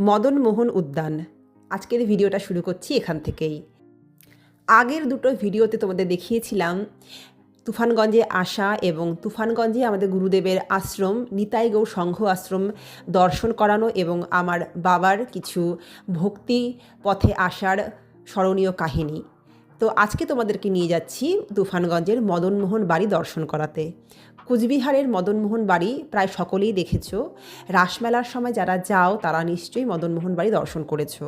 মদনমোহন উদ্যান। আজকের ভিডিওটা শুরু করছি এখান থেকেই। আগের দুটো ভিডিওতে তোমাদের দেখিয়েছিলাম তুফানগঞ্জে আসা এবং তুফানগঞ্জে আমাদের গুরুদেবের আশ্রম নিতাই গৌর সংঘ আশ্রম দর্শন করানো এবং আমার বাবার কিছু ভক্তি পথে আসার স্মরণীয় কাহিনী। তো আজকে তোমাদেরকে নিয়ে যাচ্ছি তুফানগঞ্জের মদনমোহন বাড়ি দর্শন করাতে। কুচবিহারের মদনমোহন বাড়ি প্রায় সকলেই দেখেছো। রাসমেলার সময় যারা যাও তারা নিশ্চয়ই মদনমোহন বাড়ি দর্শন করেছো।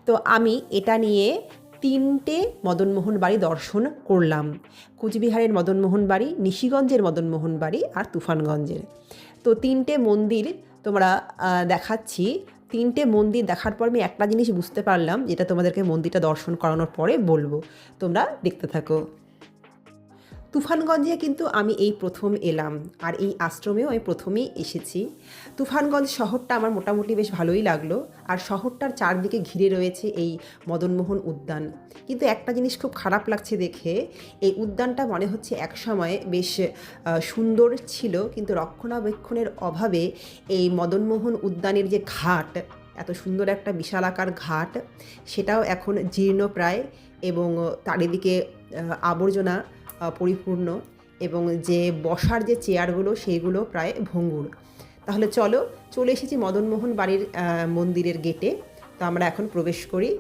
তো আমি এটা নিয়ে 3টে মদনমোহন বাড়ি দর্শন করলাম। কুচবিহারের মদনমোহন বাড়ি, নিশিগঞ্জের মদনমোহন বাড়ি আর তুফানগঞ্জের। তো 3টে মন্দির তোমরা দেখাচ্ছি। 3টে মন্দির দেখার পর আমি একটা জিনিস বুঝতে পারলাম, যেটা তোমাদেরকে মন্দিরটা দর্শন করানোর পরে বলবো। তোমরা দেখতে থাকো। তুফানগঞ্জে কিন্তু আমি এই প্রথম এলাম, আর এই আশ্রমেও আমি প্রথমেই এসেছি। তুফানগঞ্জ শহরটা আমার মোটামুটি বেশ ভালোই লাগলো, আর শহরটার চারদিকে ঘিরে রয়েছে এই মদনমোহন উদ্যান। কিন্তু একটা জিনিস খুব খারাপ লাগছে দেখে, এই উদ্যানটা মনে হচ্ছে একসময় বেশ সুন্দর ছিল, কিন্তু রক্ষণাবেক্ষণের অভাবে এই মদনমোহন উদ্যানের যে ঘাট, এত সুন্দর একটা বিশালাকার ঘাট, সেটাও এখন জীর্ণপ্রায় এবং চারিদিকে আবর্জনা পরিপূর্ণ, এবং যে বসার যে চেয়ারগুলো সেইগুলো প্রায় ভঙ্গুর। তাহলে চলে এসেছি মদনমোহন বাড়ির মন্দিরের গেটে। তো আমরা এখন প্রবেশ করি।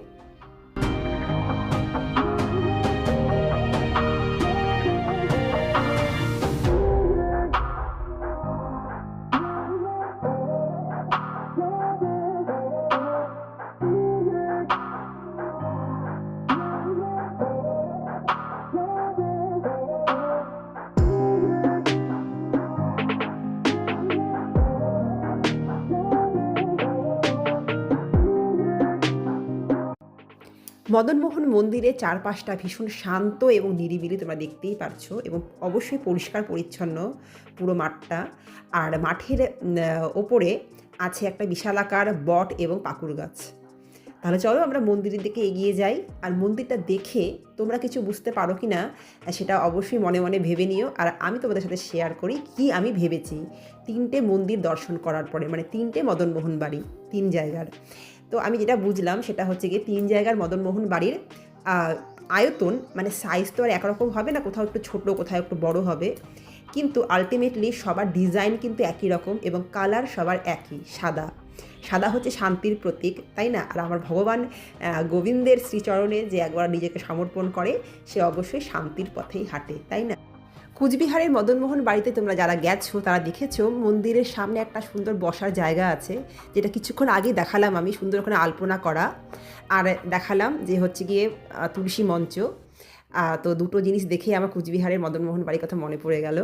মদনমোহন মন্দিরের চারপাশটা ভীষণ শান্ত এবং নিরিবিলি, তোমরা দেখতেই পারছো, এবং অবশ্যই পরিষ্কার পরিচ্ছন্ন পুরো মাঠটা। আর মাঠের ওপরে আছে একটা বিশালাকার বট এবং পাকুড় গাছ। তাহলে চলো আমরা মন্দিরের দিকে এগিয়ে যাই। আর মন্দিরটা দেখে তোমরা কিছু বুঝতে পারো কি না সেটা অবশ্যই মনে মনে ভেবে নিও, আর আমি তোমাদের সাথে শেয়ার করি কি আমি ভেবেছি 3টে মন্দির দর্শন করার পরে, মানে 3টে মদনমোহন বাড়ি 3 জায়গার। তো আমি যেটা বুঝলাম সেটা হচ্ছে গিয়ে 3 জায়গার মদনমোহন বাড়ির আয়তন, মানে সাইজ তো আর একরকম হবে না, কোথাও একটু ছোটো কোথাও একটু বড় হবে, কিন্তু আলটিমেটলি সবার ডিজাইন কিন্তু একই রকম এবং কালার সবার একই, সাদা। সাদা হচ্ছে শান্তির প্রতীক, তাই না? আর আমার ভগবান গোবিন্দের শ্রীচরণে যে একবার নিজেকে সমর্পণ করে সে অবশ্যই শান্তির পথেই হাঁটে, তাই না? কুচবিহারের মদনমোহন বাড়িতে তোমরা যারা গেছো তারা দেখেছো মন্দিরের সামনে একটা সুন্দর বসার জায়গা আছে, যেটা কিছুক্ষণ আগে দেখালাম আমি, সুন্দর ওখানে আলপনা করা, আর দেখালাম যে হচ্ছে গিয়ে তুলসী মঞ্চ। তো দুটো জিনিস দেখে আমার কুচবিহারের মদনমোহন বাড়ির কথা মনে পড়ে গেল।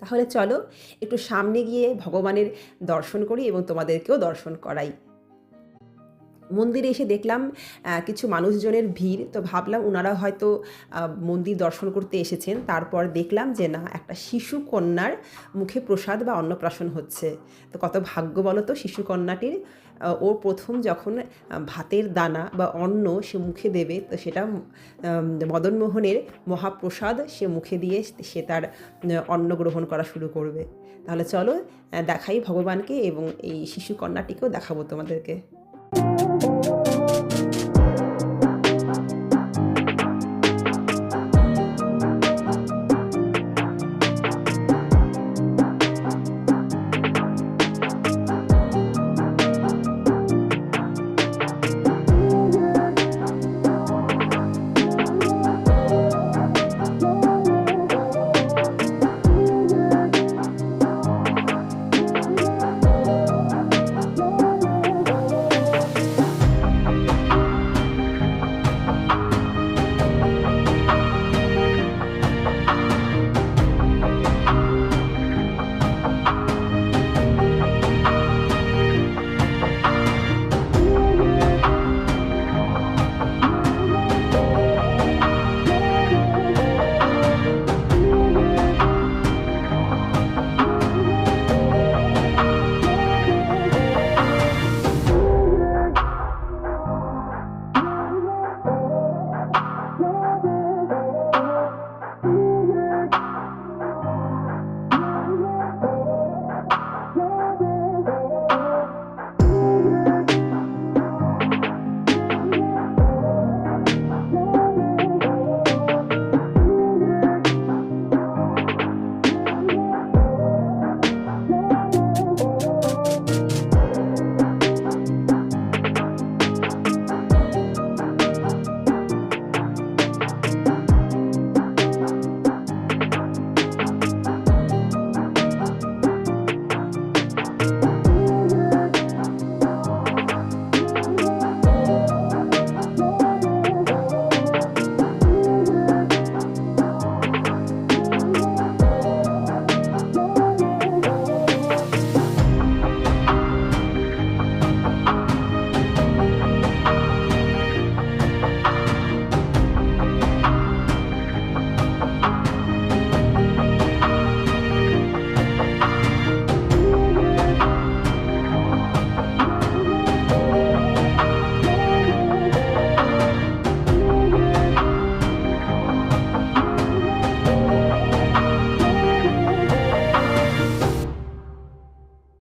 তাহলে চলো একটু সামনে গিয়ে ভগবানের দর্শন করি এবং তোমাদেরকেও দর্শন করাই। মন্দিরে এসে দেখলাম কিছু মানুষজনের ভিড়, তো ভাবলাম ওনারা হয়তো মন্দির দর্শন করতে এসেছেন। তারপর দেখলাম যে না, একটা শিশু কন্যার মুখে প্রসাদ বা অন্নপ্রাশন হচ্ছে। তো কত ভাগ্য বলো তো শিশু কন্যাটির, ও প্রথম যখন ভাতের দানা বা অন্ন সে মুখে দেবে, তো সেটা মদনমোহনের মহাপ্রসাদ সে মুখে দিয়ে সে তার অন্ন গ্রহণ করা শুরু করবে। তাহলে চলো দেখাই ভগবানকে এবং এই শিশু কন্যাটিকেও দেখাবো তোমাদেরকে।